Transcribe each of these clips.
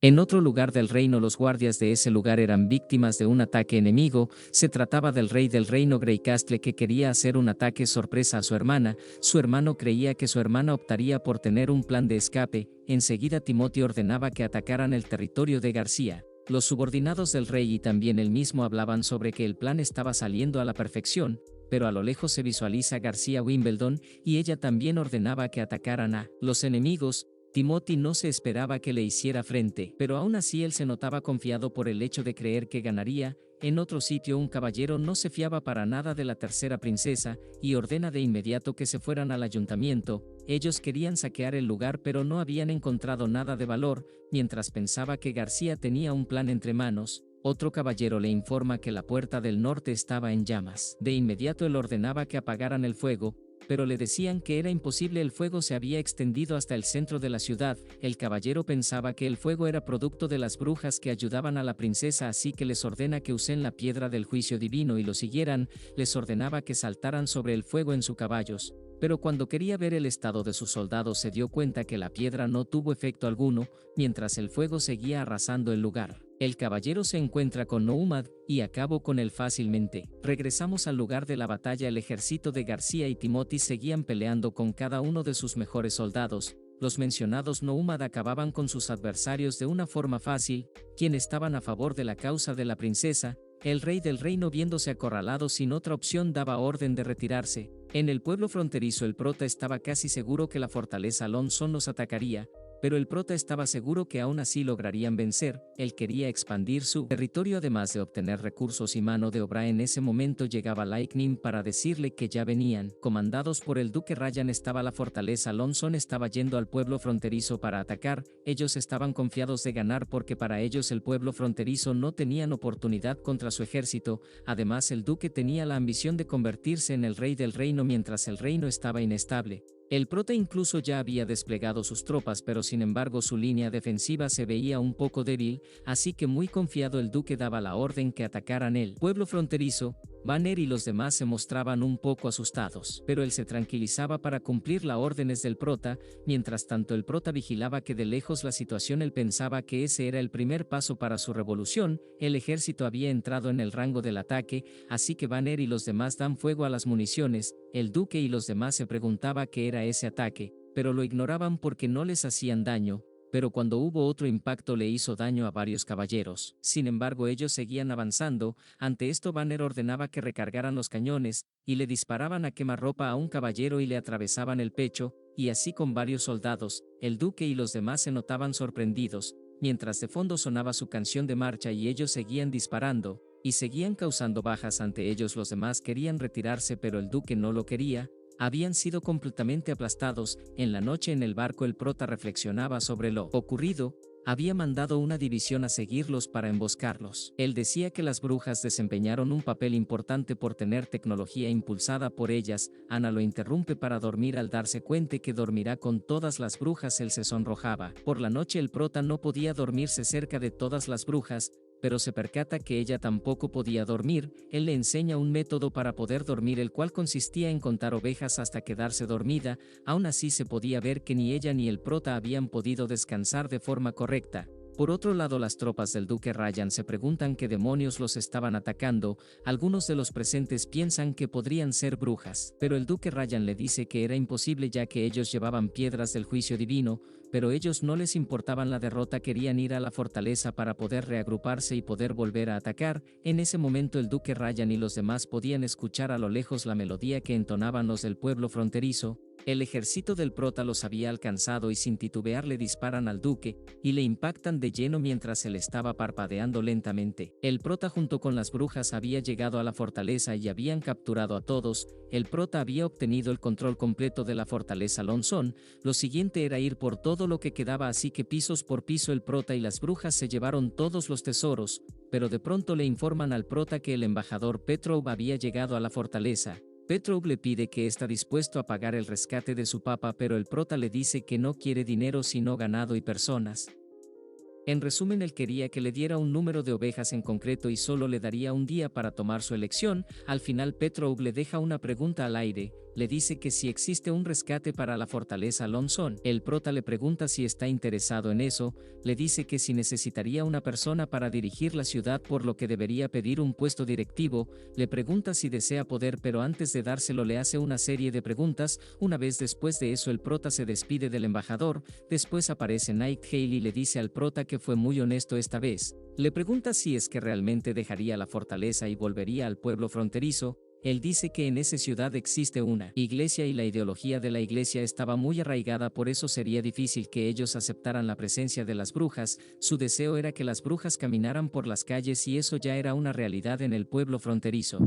En otro lugar del reino los guardias de ese lugar eran víctimas de un ataque enemigo. Se trataba del rey del reino Greycastle que quería hacer un ataque sorpresa a su hermana. Su hermano creía que su hermana optaría por tener un plan de escape. Enseguida Timothy ordenaba que atacaran el territorio de García. Los subordinados del rey y también él mismo hablaban sobre que el plan estaba saliendo a la perfección, pero a lo lejos se visualiza García Wimbledon y ella también ordenaba que atacaran a los enemigos. Timothy no se esperaba que le hiciera frente, pero aún así él se notaba confiado por el hecho de creer que ganaría. En otro sitio un caballero no se fiaba para nada de la tercera princesa, y ordena de inmediato que se fueran al ayuntamiento. Ellos querían saquear el lugar pero no habían encontrado nada de valor. Mientras pensaba que García tenía un plan entre manos, otro caballero le informa que la puerta del norte estaba en llamas. De inmediato él ordenaba que apagaran el fuego, pero le decían que era imposible, el fuego se había extendido hasta el centro de la ciudad. El caballero pensaba que el fuego era producto de las brujas que ayudaban a la princesa, así que les ordena que usen la piedra del juicio divino y lo siguieran. Les ordenaba que saltaran sobre el fuego en sus caballos, pero cuando quería ver el estado de sus soldados se dio cuenta que la piedra no tuvo efecto alguno, mientras el fuego seguía arrasando el lugar. El caballero se encuentra con Noumad y acabó con él fácilmente. Regresamos al lugar de la batalla. El ejército de García y Timothy seguían peleando con cada uno de sus mejores soldados. Los mencionados Noumad acababan con sus adversarios de una forma fácil, quienes estaban a favor de la causa de la princesa. El rey del reino, viéndose acorralado sin otra opción, daba orden de retirarse. En el pueblo fronterizo el prota estaba casi seguro que la fortaleza Alonso los atacaría, pero el prota estaba seguro que aún así lograrían vencer. Él quería expandir su territorio además de obtener recursos y mano de obra. En ese momento llegaba Lightning para decirle que ya venían. Comandados por el duque Ryan estaba la fortaleza Alonso, estaba yendo al pueblo fronterizo para atacar. Ellos estaban confiados de ganar porque para ellos el pueblo fronterizo no tenían oportunidad contra su ejército. Además el duque tenía la ambición de convertirse en el rey del reino mientras el reino estaba inestable. El prota incluso ya había desplegado sus tropas, pero sin embargo su línea defensiva se veía un poco débil, así que muy confiado el duque daba la orden que atacaran el pueblo fronterizo. Banner y los demás se mostraban un poco asustados, pero él se tranquilizaba para cumplir las órdenes del prota. Mientras tanto el prota vigilaba que de lejos la situación. Él pensaba que ese era el primer paso para su revolución. El ejército había entrado en el rango del ataque, así que Banner y los demás dan fuego a las municiones. El duque y los demás se preguntaba qué era ese ataque, pero lo ignoraban porque no les hacían daño. Pero cuando hubo otro impacto le hizo daño a varios caballeros. Sin embargo ellos seguían avanzando. Ante esto Banner ordenaba que recargaran los cañones, y le disparaban a quemarropa a un caballero y le atravesaban el pecho, y así con varios soldados. El duque y los demás se notaban sorprendidos, mientras de fondo sonaba su canción de marcha y ellos seguían disparando, y seguían causando bajas ante ellos. Los demás querían retirarse pero el duque no lo quería. Habían sido completamente aplastados. En la noche en el barco el prota reflexionaba sobre lo ocurrido. Había mandado una división a seguirlos para emboscarlos. Él decía que las brujas desempeñaron un papel importante por tener tecnología impulsada por ellas. Ana lo interrumpe para dormir. Al darse cuenta que dormirá con todas las brujas él se sonrojaba. Por la noche el prota no podía dormirse cerca de todas las brujas, pero se percata que ella tampoco podía dormir. Él le enseña un método para poder dormir, el cual consistía en contar ovejas hasta quedarse dormida. Aún así se podía ver que ni ella ni el prota habían podido descansar de forma correcta. Por otro lado, las tropas del duque Ryan se preguntan qué demonios los estaban atacando. Algunos de los presentes piensan que podrían ser brujas, pero el duque Ryan le dice que era imposible ya que ellos llevaban piedras del juicio divino, pero ellos no les importaban la derrota, querían ir a la fortaleza para poder reagruparse y poder volver a atacar. En ese momento el duque Ryan y los demás podían escuchar a lo lejos la melodía que entonaban los del pueblo fronterizo. El ejército del prota los había alcanzado y sin titubear le disparan al duque, y le impactan de lleno mientras él estaba parpadeando lentamente. El prota junto con las brujas había llegado a la fortaleza y habían capturado a todos. El prota había obtenido el control completo de la fortaleza Lonzón. Lo siguiente era ir por todo lo que quedaba, así que pisos por piso el prota y las brujas se llevaron todos los tesoros, pero de pronto le informan al prota que el embajador Petrov había llegado a la fortaleza. Petrov le pide que está dispuesto a pagar el rescate de su papa, pero el prota le dice que no quiere dinero sino ganado y personas. En resumen, él quería que le diera un número de ovejas en concreto y solo le daría un día para tomar su elección. Al final Petrov le deja una pregunta al aire: le dice que si existe un rescate para la fortaleza Lonson. El prota le pregunta si está interesado en eso, le dice que si necesitaría una persona para dirigir la ciudad por lo que debería pedir un puesto directivo, le pregunta si desea poder pero antes de dárselo le hace una serie de preguntas. Una vez después de eso el prota se despide del embajador, después aparece Nighthale y le dice al prota que fue muy honesto esta vez. Le pregunta si es que realmente dejaría la fortaleza y volvería al pueblo fronterizo. Él dice que en esa ciudad existe una iglesia y la ideología de la iglesia estaba muy arraigada, por eso sería difícil que ellos aceptaran la presencia de las brujas. Su deseo era que las brujas caminaran por las calles y eso ya era una realidad en el pueblo fronterizo.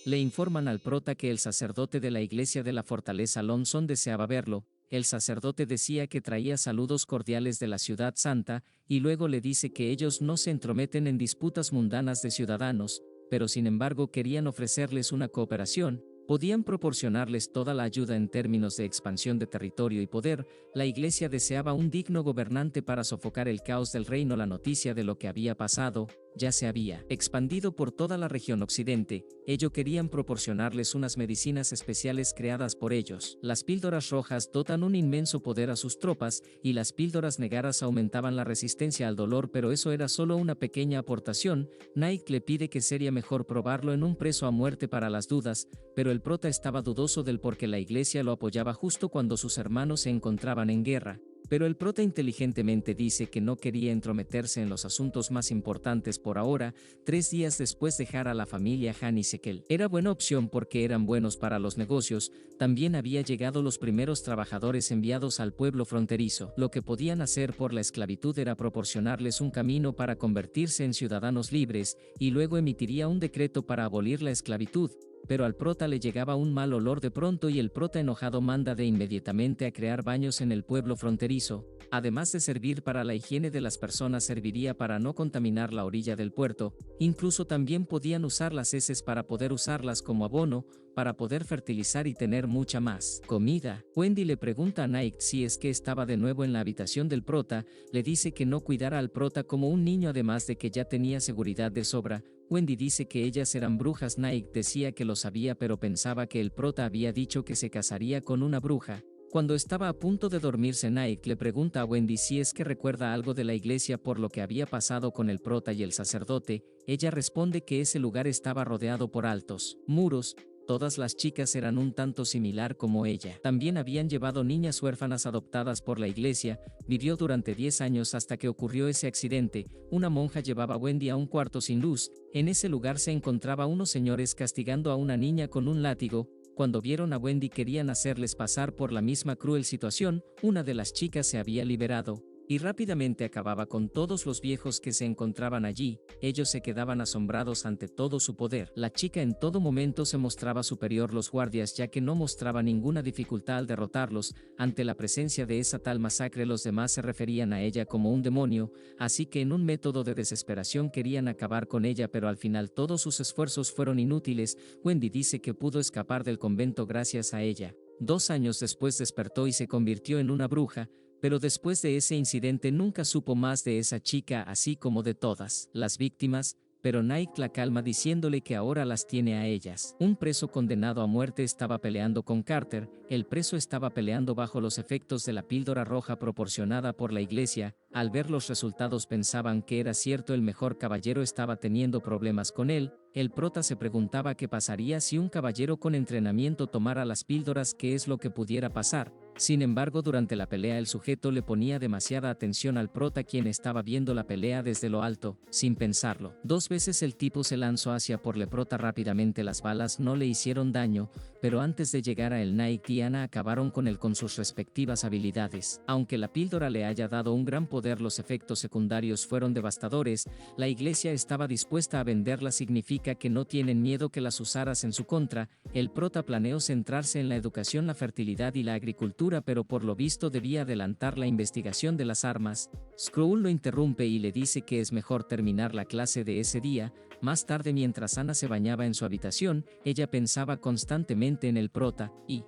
Le informan al prota que el sacerdote de la iglesia de la fortaleza Lonson deseaba verlo. El sacerdote decía que traía saludos cordiales de la ciudad santa, y luego le dice que ellos no se entrometen en disputas mundanas de ciudadanos, pero sin embargo querían ofrecerles una cooperación, podían proporcionarles toda la ayuda en términos de expansión de territorio y poder. La iglesia deseaba un digno gobernante para sofocar el caos del reino. La noticia de lo que había pasado ya se había expandido por toda la región occidente. Ellos querían proporcionarles unas medicinas especiales creadas por ellos. Las píldoras rojas dotan un inmenso poder a sus tropas, y las píldoras negras aumentaban la resistencia al dolor, pero eso era solo una pequeña aportación. Night le pide que sería mejor probarlo en un preso a muerte para las dudas, pero el prota estaba dudoso del por qué la iglesia lo apoyaba justo cuando sus hermanos se encontraban en guerra. Pero el prota inteligentemente dice que no quería entrometerse en los asuntos más importantes por ahora. 3 días después dejar a la familia Hanisekel era buena opción porque eran buenos para los negocios. También había llegado los primeros trabajadores enviados al pueblo fronterizo. Lo que podían hacer por la esclavitud era proporcionarles un camino para convertirse en ciudadanos libres, y luego emitiría un decreto para abolir la esclavitud. Pero al prota le llegaba un mal olor de pronto y el prota enojado manda de inmediatamente a crear baños en el pueblo fronterizo. Además de servir para la higiene de las personas, serviría para no contaminar la orilla del puerto. Incluso también podían usar las heces para poder usarlas como abono, para poder fertilizar y tener mucha más comida. Wendy le pregunta a Night si es que estaba de nuevo en la habitación del prota, le dice que no cuidara al prota como un niño, además de que ya tenía seguridad de sobra. Wendy dice que ellas eran brujas. Night decía que lo sabía pero pensaba que el prota había dicho que se casaría con una bruja. Cuando estaba a punto de dormirse, Night le pregunta a Wendy si es que recuerda algo de la iglesia por lo que había pasado con el prota y el sacerdote. Ella responde que ese lugar estaba rodeado por altos muros. Todas las chicas eran un tanto similar como ella. También habían llevado niñas huérfanas adoptadas por la iglesia. Vivió durante 10 años hasta que ocurrió ese accidente. Una monja llevaba a Wendy a un cuarto sin luz. En ese lugar se encontraba unos señores castigando a una niña con un látigo. Cuando vieron a Wendy querían hacerles pasar por la misma cruel situación. Una de las chicas se había liberado y rápidamente acababa con todos los viejos que se encontraban allí. Ellos se quedaban asombrados ante todo su poder. La chica en todo momento se mostraba superior a los guardias, ya que no mostraba ninguna dificultad al derrotarlos. Ante la presencia de esa tal masacre, los demás se referían a ella como un demonio, así que en un método de desesperación querían acabar con ella, pero al final todos sus esfuerzos fueron inútiles. Wendy dice que pudo escapar del convento gracias a ella. 2 años después despertó y se convirtió en una bruja, pero después de ese incidente nunca supo más de esa chica, así como de todas las víctimas. Pero Night la calma diciéndole que ahora las tiene a ellas. Un preso condenado a muerte estaba peleando con Carter. El preso estaba peleando bajo los efectos de la píldora roja proporcionada por la iglesia. Al ver los resultados pensaban que era cierto, el mejor caballero estaba teniendo problemas con él. El prota se preguntaba qué pasaría si un caballero con entrenamiento tomara las píldoras, qué es lo que pudiera pasar. Sin embargo, durante la pelea el sujeto le ponía demasiada atención al prota, quien estaba viendo la pelea desde lo alto, sin pensarlo. 2 veces el tipo se lanzó hacia por el prota rápidamente. Las balas no le hicieron daño, pero antes de llegar a él, Night y Anna acabaron con él con sus respectivas habilidades. Aunque la píldora le haya dado un gran poder, los efectos secundarios fueron devastadores. La iglesia estaba dispuesta a venderlas, significa que no tienen miedo que las usaras en su contra. El prota planeó centrarse en la educación, la fertilidad y la agricultura, pero por lo visto debía adelantar la investigación de las armas. Skrull lo interrumpe y le dice que es mejor terminar la clase de ese día. Más tarde, mientras Anna se bañaba en su habitación, ella pensaba constantemente en el prota, y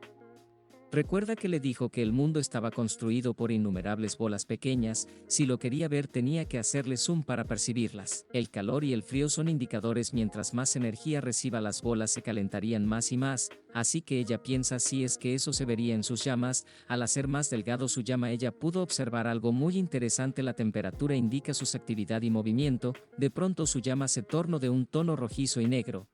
Recuerda que le dijo que el mundo estaba construido por innumerables bolas pequeñas, si lo quería ver tenía que hacerle zoom para percibirlas. El calor y el frío son indicadores, mientras más energía reciba las bolas se calentarían más y más, así que ella piensa si es que eso se vería en sus llamas. Al hacer más delgado su llama ella pudo observar algo muy interesante: la temperatura indica su actividad y movimiento, de pronto su llama se tornó de un tono rojizo y negro.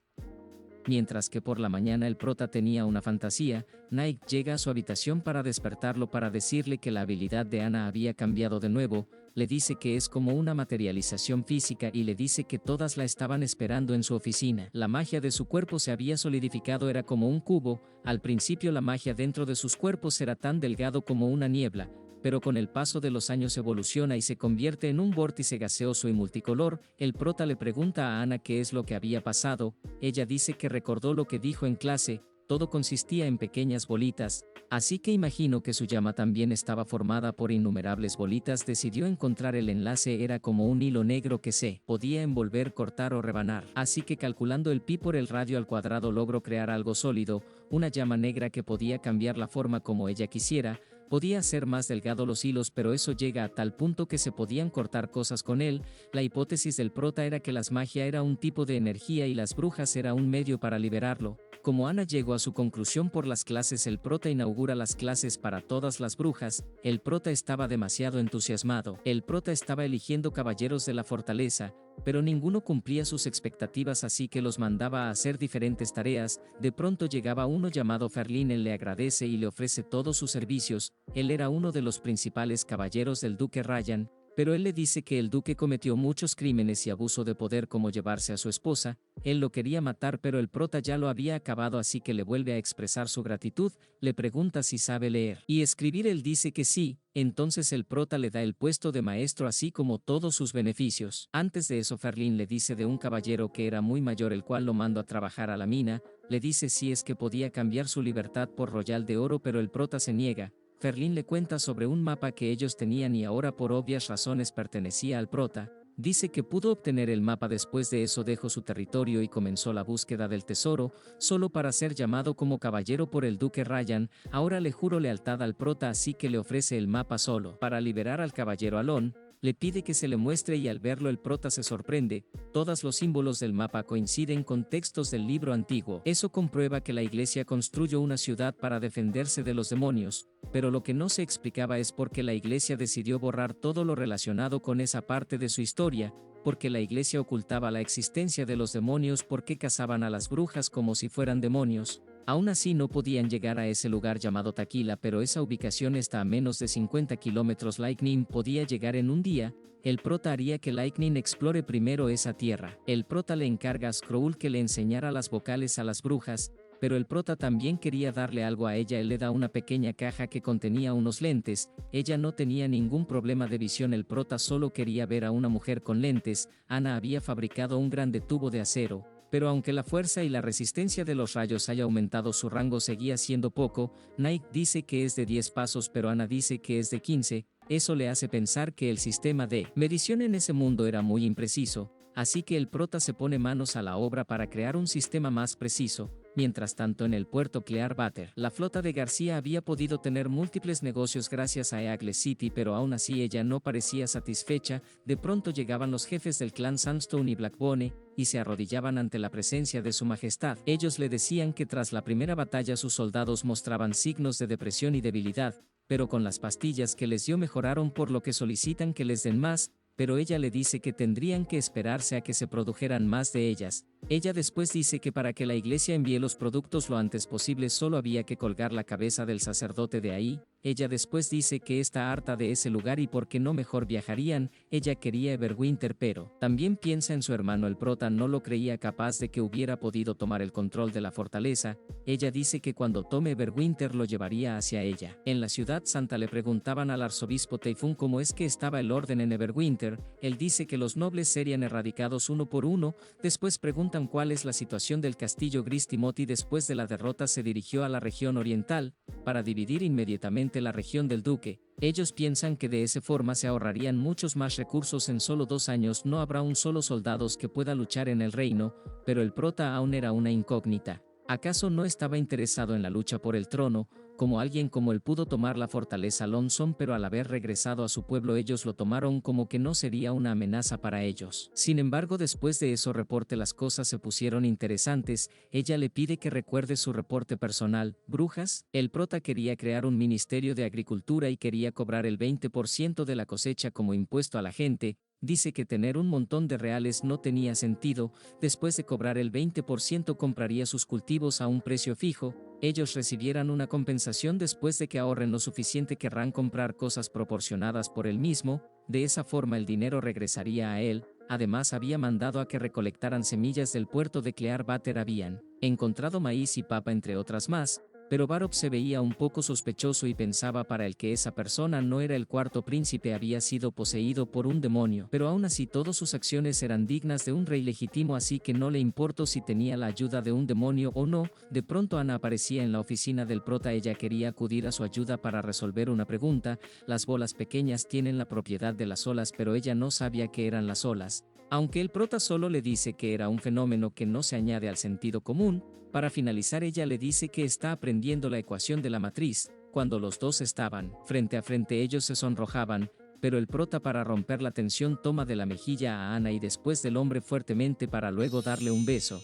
Mientras que por la mañana el prota tenía una fantasía, Nike llega a su habitación para despertarlo para decirle que la habilidad de Ana había cambiado de nuevo, le dice que es como una materialización física y le dice que todas la estaban esperando en su oficina. La magia de su cuerpo se había solidificado, era como un cubo. Al principio la magia dentro de sus cuerpos era tan delgado como una niebla, pero con el paso de los años evoluciona y se convierte en un vórtice gaseoso y multicolor. El prota le pregunta a Ana qué es lo que había pasado, ella dice que recordó lo que dijo en clase, todo consistía en pequeñas bolitas, así que imagino que su llama también estaba formada por innumerables bolitas. Decidió encontrar el enlace, era como un hilo negro que se podía envolver, cortar o rebanar, así que calculando el pi por el radio al cuadrado logró crear algo sólido, una llama negra que podía cambiar la forma como ella quisiera. Podía hacer más delgado los hilos, pero eso llega a tal punto que se podían cortar cosas con él. La hipótesis del prota era que las magia era un tipo de energía y las brujas era un medio para liberarlo. Como Ana llegó a su conclusión por las clases, el prota inaugura las clases para todas las brujas. El prota estaba demasiado entusiasmado. El prota estaba eligiendo caballeros de la fortaleza, pero ninguno cumplía sus expectativas, así que los mandaba a hacer diferentes tareas. De pronto llegaba uno llamado Ferlín, él le agradece y le ofrece todos sus servicios. Él era uno de los principales caballeros del duque Ryan, pero él le dice que el duque cometió muchos crímenes y abuso de poder, como llevarse a su esposa. Él lo quería matar, pero el prota ya lo había acabado, así que le vuelve a expresar su gratitud. Le pregunta si sabe leer y escribir, él dice que sí. Entonces el prota le da el puesto de maestro así como todos sus beneficios. Antes de eso Ferlín le dice de un caballero que era muy mayor, el cual lo mandó a trabajar a la mina. Le dice si es que podía cambiar su libertad por royal de oro, pero el prota se niega. Ferlín le cuenta sobre un mapa que ellos tenían y ahora por obvias razones pertenecía al prota. Dice que pudo obtener el mapa. Después de eso dejó su territorio y comenzó la búsqueda del tesoro, solo para ser llamado como caballero por el duque Ryan. Ahora le juró lealtad al prota, así que le ofrece el mapa solo para liberar al caballero Alon. Le pide que se le muestre y al verlo el prota se sorprende. Todos los símbolos del mapa coinciden con textos del libro antiguo. Eso comprueba que la iglesia construyó una ciudad para defenderse de los demonios, pero lo que no se explicaba es por qué la iglesia decidió borrar todo lo relacionado con esa parte de su historia. Porque la iglesia ocultaba la existencia de los demonios, porque cazaban a las brujas como si fueran demonios. Aún así no podían llegar a ese lugar llamado Taquila, pero esa ubicación está a menos de 50 kilómetros. Lightning podía llegar en un día. El prota haría que Lightning explore primero esa tierra. El prota le encarga a Skrull que le enseñara las vocales a las brujas, pero el prota también quería darle algo a ella. Él le da una pequeña caja que contenía unos lentes. Ella no tenía ningún problema de visión, el prota solo quería ver a una mujer con lentes. Ana había fabricado un grande tubo de acero, pero aunque la fuerza y la resistencia de los rayos haya aumentado, su rango seguía siendo poco. Nike dice que es de 10 pasos, pero Ana dice que es de 15. Eso le hace pensar que el sistema de medición en ese mundo era muy impreciso, así que el prota se pone manos a la obra para crear un sistema más preciso. Mientras tanto, en el puerto Clearwater, la flota de García había podido tener múltiples negocios gracias a Eagle City, pero aún así ella no parecía satisfecha. De pronto llegaban los jefes del clan Sandstone y Blackbone, y se arrodillaban ante la presencia de su majestad. Ellos le decían que tras la primera batalla sus soldados mostraban signos de depresión y debilidad, pero con las pastillas que les dio mejoraron, por lo que solicitan que les den más, pero ella le dice que tendrían que esperarse a que se produjeran más de ellas. Ella después dice que para que la iglesia envíe los productos lo antes posible solo había que colgar la cabeza del sacerdote de ahí. Ella después dice que está harta de ese lugar y por qué no mejor viajarían. Ella quería Everwinter, pero también piensa en su hermano. El prota no lo creía capaz de que hubiera podido tomar el control de la fortaleza. Ella dice que cuando tome Everwinter lo llevaría hacia ella. En la ciudad santa le preguntaban al arzobispo Typhon cómo es que estaba el orden en Everwinter. Él dice que los nobles serían erradicados uno por uno. Después preguntan cuál es la situación del castillo Gris. Timothy, después de la derrota, se dirigió a la región oriental para dividir inmediatamente la región del duque. Ellos piensan que de esa forma se ahorrarían muchos más recursos. En solo 2 años no habrá un solo soldado que pueda luchar en el reino, pero el prota aún era una incógnita. ¿Acaso no estaba interesado en la lucha por el trono? Como alguien como él pudo tomar la fortaleza Lonson, pero al haber regresado a su pueblo ellos lo tomaron como que no sería una amenaza para ellos. Sin embargo, después de eso reporte las cosas se pusieron interesantes. Ella le pide que recuerde su reporte personal. ¿Brujas? El prota quería crear un ministerio de agricultura y quería cobrar el 20% de la cosecha como impuesto a la gente. Dice que tener un montón de reales no tenía sentido. Después de cobrar el 20% compraría sus cultivos a un precio fijo. Ellos recibieran una compensación después de que ahorren lo suficiente, querrán comprar cosas proporcionadas por él mismo. De esa forma el dinero regresaría a él. Además había mandado a que recolectaran semillas del puerto de Clearwater. Habían encontrado maíz y papa entre otras más. Pero Barop se veía un poco sospechoso y pensaba para él que esa persona no era el cuarto príncipe, había sido poseído por un demonio. Pero aún así todas sus acciones eran dignas de un rey legítimo, así que no le importó si tenía la ayuda de un demonio o no. De pronto Ana aparecía en la oficina del prota. Ella quería acudir a su ayuda para resolver una pregunta. Las bolas pequeñas tienen la propiedad de las olas, pero ella no sabía qué eran las olas. Aunque el prota solo le dice que era un fenómeno que no se añade al sentido común, para finalizar ella le dice que está aprendiendo la ecuación de la matriz. Cuando los dos estaban frente a frente ellos se sonrojaban, pero el prota para romper la tensión toma de la mejilla a Ana y después del hombre fuertemente para luego darle un beso.